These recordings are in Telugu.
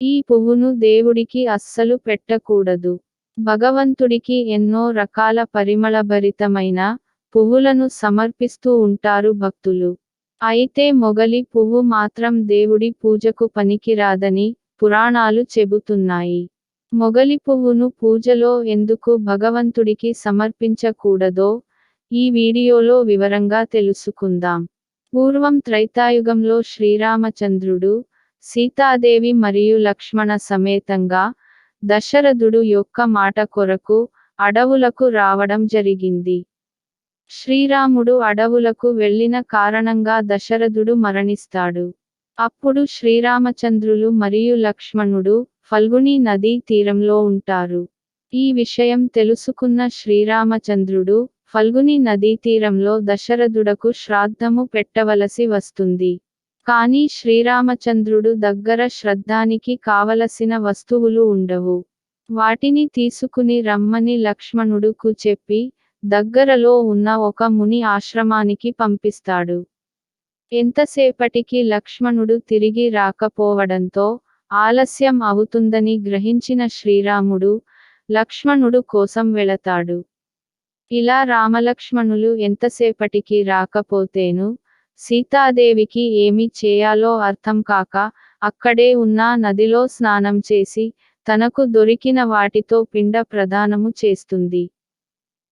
ఈ పువ్వును దేవుడికి అస్సలు పెట్టకూడదు. భగవంతుడికి ఎన్నో రకాల పరిమళభరితమైన పువ్వులను సమర్పిస్తూ ఉంటారు భక్తులు. అయితే మొగలి పువ్వు మాత్రం దేవుడి పూజకు పనికిరాదని పురాణాలు చెబుతున్నాయి. మొగలి పువ్వును పూజలో ఎందుకు భగవంతుడికి సమర్పించకూడదో ఈ వీడియోలో వివరంగా తెలుసుకుందాం. పూర్వం త్రైతాయుగంలో శ్రీరామచంద్రుడు, సీతాదేవి మరియు లక్ష్మణ సమేతంగా దశరథుడు యొక్క మాట కొరకు అడవులకు రావడం జరిగింది. శ్రీరాముడు అడవులకు వెళ్ళిన కారణంగా దశరథుడు మరణిస్తాడు. అప్పుడు శ్రీరామచంద్రులు మరియు లక్ష్మణుడు ఫల్గుని నదీ తీరంలో ఉంటారు. ఈ విషయం తెలుసుకున్న శ్రీరామచంద్రుడు ఫల్గుని నదీ తీరంలో దశరథుడకు శ్రాద్ధము పెట్టవలసి వస్తుంది. కానీ శ్రీరామచంద్రుడు దగ్గర శ్రాద్ధానికి కావలసిన వస్తువులు ఉండవు. వాటిని తీసుకుని రమ్మని లక్ష్మణుడుకు చెప్పి దగ్గరలో ఉన్న ఒక ముని ఆశ్రమానికి పంపిస్తాడు. ఎంతసేపటికి లక్ష్మణుడు తిరిగి రాకపోవడంతో ఆలస్యం అవుతుందని గ్రహించిన శ్రీరాముడు లక్ష్మణుడు కోసం వెళతాడు. ఇలా రామలక్ష్మణులు ఎంతసేపటికి రాకపోతేను సీతాదేవికి ఏమి చేయాలో అర్థం కాక అక్కడే ఉన్న నదిలో స్నానం చేసి తనకు దొరికిన వాటితో పిండ ప్రదానము చేస్తుంది.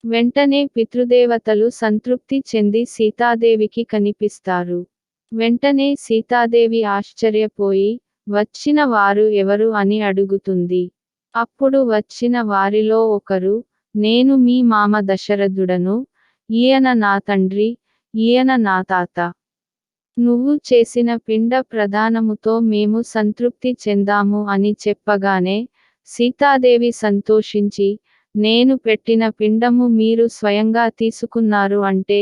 వెంటనే పితృదేవతలు సంతృప్తి చెంది సీతాదేవికి కనిపిస్తారు. వెంటనే సీతాదేవి ఆశ్చర్యపోయి వచ్చిన వారు ఎవరు అని అడుగుతుంది. అప్పుడు వచ్చిన వారిలో ఒకరు, నేను మీ మామ దశరథుడను, ఈయన నా తండ్రి, ఈయన నా తాత. నువ్వు చేసిన పిండ ప్రదానముతో మేము సంతృప్తి చెందాము అని చెప్పగానే సీతాదేవి సంతోషించి, నేను పెట్టిన పిండము మీరు స్వయంగా తీసుకున్నారు అంటే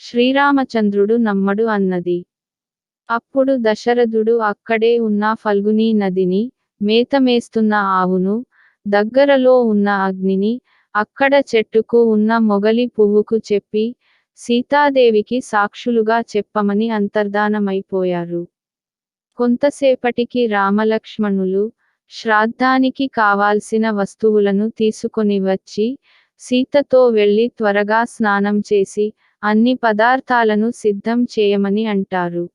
శ్రీరామచంద్రుడు నమ్మడు అన్నది. అప్పుడు దశరథుడు అక్కడే ఉన్న ఫల్గుని నదిని, మేతమేస్తున్న ఆవును, దగ్గరలో ఉన్న అగ్నిని, అక్కడ చెట్టుకు ఉన్న మొగలి పువ్వుకు చెప్పి సీతాదేవికి సాక్షులుగా చెప్పమని అంతర్ధానమైపోయారు. కొంతసేపటికి రామలక్ష్మణులు శ్రాద్ధానికి కావాల్సిన వస్తువులను తీసుకొని వచ్చి సీతతో వెళ్ళి త్వరగా స్నానం చేసి అన్ని పదార్థాలను సిద్ధం చేయమని అంటారు.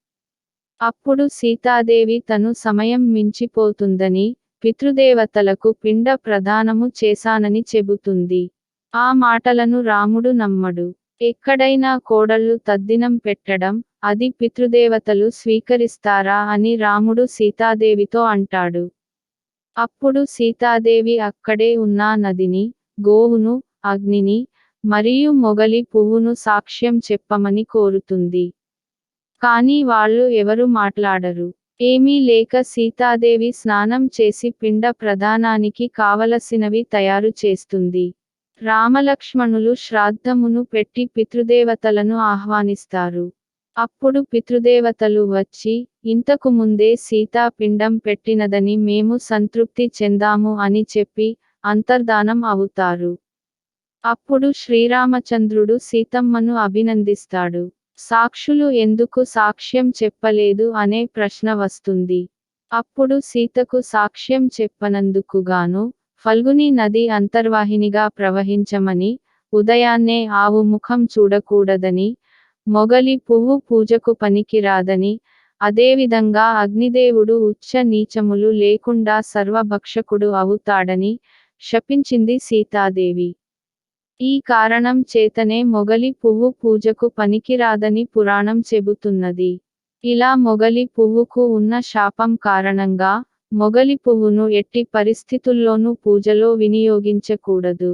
అప్పుడు సీతాదేవి తను సమయం మించిపోతుందని పితృదేవతలకు పిండ ప్రదానము చేశానని చెబుతుంది. ఆ మాటలను రాముడు నమ్మడు. ఎక్కడైనా కోడళ్ళు తద్దినం పెట్టడం, అది పితృదేవతలు స్వీకరిస్తారా అని రాముడు సీతాదేవితో అంటాడు. అప్పుడు సీతాదేవి అక్కడే ఉన్న నదిని, గోవును, అగ్నిని, మరియు మొగలి పువ్వును సాక్ష్యం చెప్పమని కోరుతుంది. కానీ వాళ్ళు ఎవరు మాట్లాడరు. ఏమీ లేక సీతాదేవి స్నానం చేసి పిండ ప్రదానానికి కావలసినవి తయారు చేస్తుంది. రామలక్ష్మణులు శ్రాద్ధమును పెట్టి పితృదేవతలను ఆహ్వానిస్తారు. అప్పుడు పితృదేవతలు వచ్చి, ఇంతకు ముందే సీతా పిండం పెట్టినదని మేము సంతృప్తి చెందాము అని చెప్పి అంతర్ధానం అవుతారు. అప్పుడు శ్రీరామచంద్రుడు సీతమ్మను అభినందిస్తాడు. సాక్షులు ఎందుకు సాక్ష్యం చెప్పలేదు అనే ప్రశ్న వస్తుంది. అప్పుడు సీతకు సాక్ష్యం చెప్పనందుకుగాను ఫల్గుని నది అంతర్వాహినిగా ప్రవహించమని, ఉదయాన్నే ఆవు ముఖం చూడకూడదని, మొగలి పువ్వు పూజకు పనికిరాదని, అదేవిధంగా అగ్నిదేవుడు ఉచ్చ నీచములు లేకుండా సర్వభక్షకుడు అవుతాడని శపించింది సీతాదేవి. ఈ కారణం చేతనే మొగలి పువ్వు పూజకు పనికిరాదని పురాణం చెబుతున్నది. ఇలా మొగలి పువ్వుకు ఉన్న శాపం కారణంగా మొగలి పువ్వును ఎట్టి పరిస్థితుల్లోనూ పూజలో వినియోగించకూడదు.